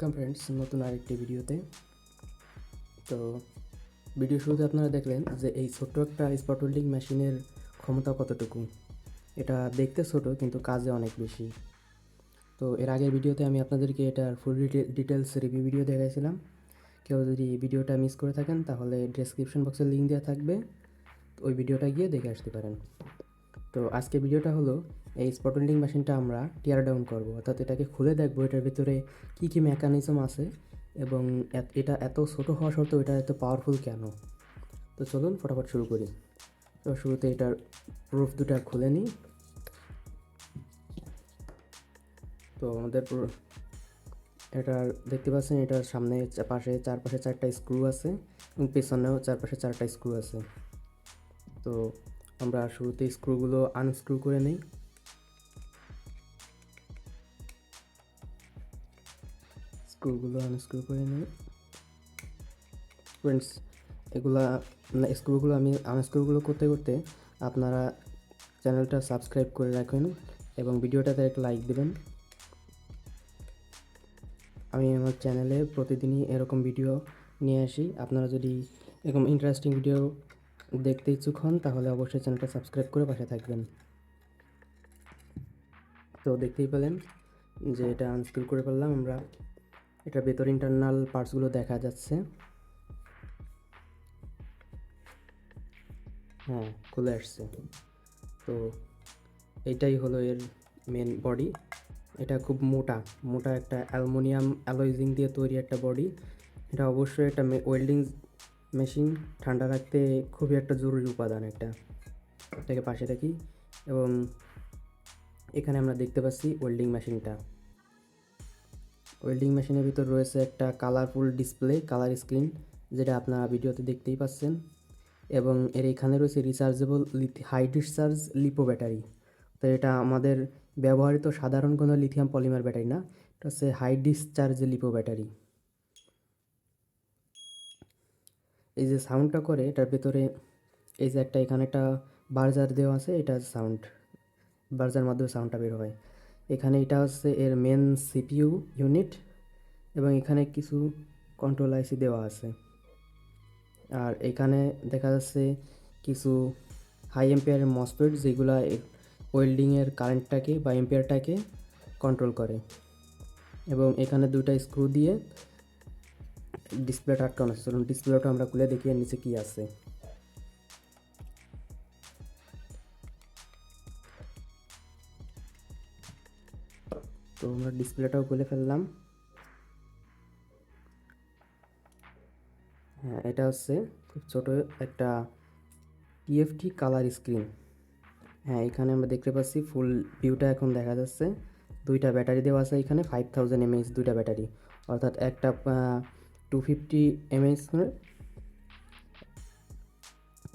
Welcome friends, নতুন আরেকটি ভিডিওতে। তো ভিডিও শুরুতে আপনারা দেখলেন যে এই ছোট্ট একটা স্পট ওয়েল্ডিং মেশিনের ক্ষমতা কতটুকু। এটা দেখতে ছোট কিন্তু কাজে অনেক বেশি। তো এর আগের ভিডিওতে আমি আপনাদেরকে এটার ফুল ডিটেলস রিভিউ ভিডিও দেখাইছিলাম। কেউ যদি ভিডিওটা মিস করে থাকেন তাহলে ডেসক্রিপশন বক্সে লিঙ্ক দেওয়া থাকবে, ওই ভিডিওটা গিয়ে দেখে আসতে পারেন। তো আজকে ভিডিওটা হলো এই স্পট ওয়েল্ডিং মেশিনটা আমরা টিয়ার ডাউন করবো, অর্থাৎ এটাকে খুলে দেখবো এটার ভিতরে কী কী মেকানিজম আছে এবং এটা এত ছোটো হওয়া সত্ত্বেও এটা এত পাওয়ারফুল কেন। তো চলুন ফটাফট শুরু করি। তো শুরুতে এটার প্রুফ দুটা খুলে নিই। তো আমাদের এটার দেখতে পাচ্ছেন এটার সামনে চারপাশে 4টা স্ক্রু আছে এবং পেছনেও চারপাশে 4টা স্ক্রু আছে। তো আমরা শুরুতে স্ক্রুগুলো আনস্ক্রু করে নিই। স্ক্রুগুলো আনস্ক্রু করে নিই ফ্রেন্ডস। স্ক্রুগুলো আমি আনস্ক্রুগুলো করতে করতে আপনারা চ্যানেলটা সাবস্ক্রাইব করে রাখুন এবং ভিডিওটাতে একটা লাইক দেবেন। আমি আমার চ্যানেলে প্রতিদিনই এরকম ভিডিও নিয়ে আসি। আপনারা যদি এরকম ইন্টারেস্টিং ভিডিও দেখতে ইচ্ছুক হন তাহলে অবশ্যই চ্যানেলটা সাবস্ক্রাইব করে পাশে থাকবেন। তো দেখতেই পেলেন যে এটা আনস্ক্রু করে ফেললাম আমরা। এটার ভেতর ইন্টারনাল পার্টসগুলো দেখা যাচ্ছে। হ্যাঁ, খুলে আসছে। তো এইটাই হলো এর মেন বডি। এটা খুব মোটা একটা অ্যালুমিনিয়াম অ্যালয় দিয়ে তৈরি একটা বডি। এটা অবশ্যই একটা ওয়েল্ডিং মেশিন ঠান্ডা রাখতে খুবই একটা জরুরি উপাদান। এটাকে পাশে রাখি এবং এখানে আমরা দেখতে পাচ্ছি ওয়েল্ডিং মেশিনটা। ওয়েল্ডিং মেশিনের ভিতর রয়েছে একটা কালারফুল ডিসপ্লে, কালার স্ক্রিন, যেটা আপনারা ভিডিওতে দেখতেই পাচ্ছেন। এবং এর এখানে রয়েছে rechargeable high discharge LiPo battery. তো এটা আমাদের ব্যবহৃত সাধারণ কোনো লিথিয়াম পলিমার ব্যাটারি না, এটা হচ্ছে হাই ডিসচার্জ লিপো ব্যাটারি। এই যে সাউন্ডটা করে এটার ভেতরে এই যে এখানে একটা বার্জার দেওয়া আছে, এটা সাউন্ড বার্জার মাধ্যমে সাউন্ডটা বের হয়। এখানে এটা হচ্ছে এর মেন সিপিইউ ইউনিট এবং এখানে কিছু কন্ট্রোল আইসি দেওয়া আছে। আর এখানে দেখা যাচ্ছে কিছু হাই এম্পিয়ারের মসফেট, যেগুলো ওয়েল্ডিংয়ের কারেন্টটাকে বা এম্পিয়ারটাকে কন্ট্রোল করে। এবং এখানে দুইটা স্ক্রু দিয়ে ডিসপ্লেটা আটকানো আছে। চলুন ডিসপ্লেটা আমরা খুলে দেখি এর নিচে কী আছে। তো আমরা ডিসপ্লেটাও খুলে ফেললাম। হ্যাঁ, এটা হচ্ছে খুব ছোট একটা টিএফটি কালার স্ক্রিন। হ্যাঁ, এখানে আমরা দেখতে পাচ্ছি ফুল ভিউটা এখন দেখা যাচ্ছে। দুইটা ব্যাটারি দেওয়া আছে এখানে, 5000 mAh দুইটা ব্যাটারি, অর্থাৎ একটা 250 mAh করে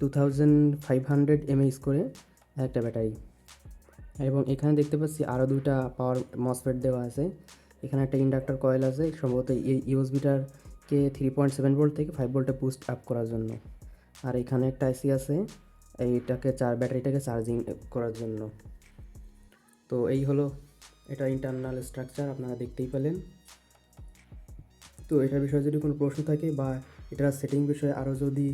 2500 mAh করে একটা ব্যাটারি। এবং এখানে দেখতে পাচ্ছি আরও দুইটা পাওয়ার মসফেট দেওয়া আছে। এখানে একটা ইন্ডাক্টর কয়েল আছে, সম্ভবত এই ইউএসবিটারকে 3.7 ভোল্ট থেকে 5 ভোল্টে বুস্ট আপ করার জন্য। আর এখানে একটা আইসি আছে ব্যাটারিটাকে চার্জিং করার জন্য। তো এই হলো এটা ইন্টারনাল স্ট্রাকচার, আপনারা দেখতেই পেলেন। তো এটার বিষয়ে যদি কোনো প্রশ্ন থাকে বা এটার সেটিং বিষয়ে আরও যদি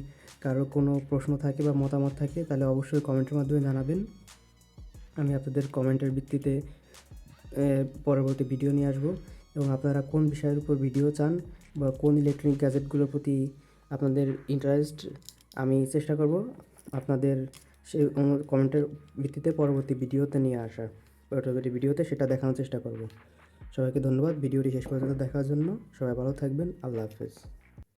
কারো কোনো প্রশ্ন থাকে বা মতামত থাকে তাহলে অবশ্যই কমেন্টের মাধ্যমে জানাবেন। আমি আপনাদের কমেন্টের ভিত্তিতে পরবর্তী ভিডিও নিয়ে আসবো। এবং আপনারা কোন বিষয়ের উপর ভিডিও চান বা কোন ইলেকট্রনিক গ্যাজেটগুলোর প্রতি আপনাদের ইন্টারেস্ট, আমি চেষ্টা করব আপনাদের সেই কমেন্টের ভিত্তিতে পরবর্তী ভিডিওতে নিয়ে আসা, পরবর্তী ভিডিওতে সেটা দেখানোর চেষ্টা করব। সবাইকে ধন্যবাদ ভিডিওটি শেষ পর্যন্ত দেখার জন্য। সবাই ভালো থাকবেন। আল্লাহ হাফেজ।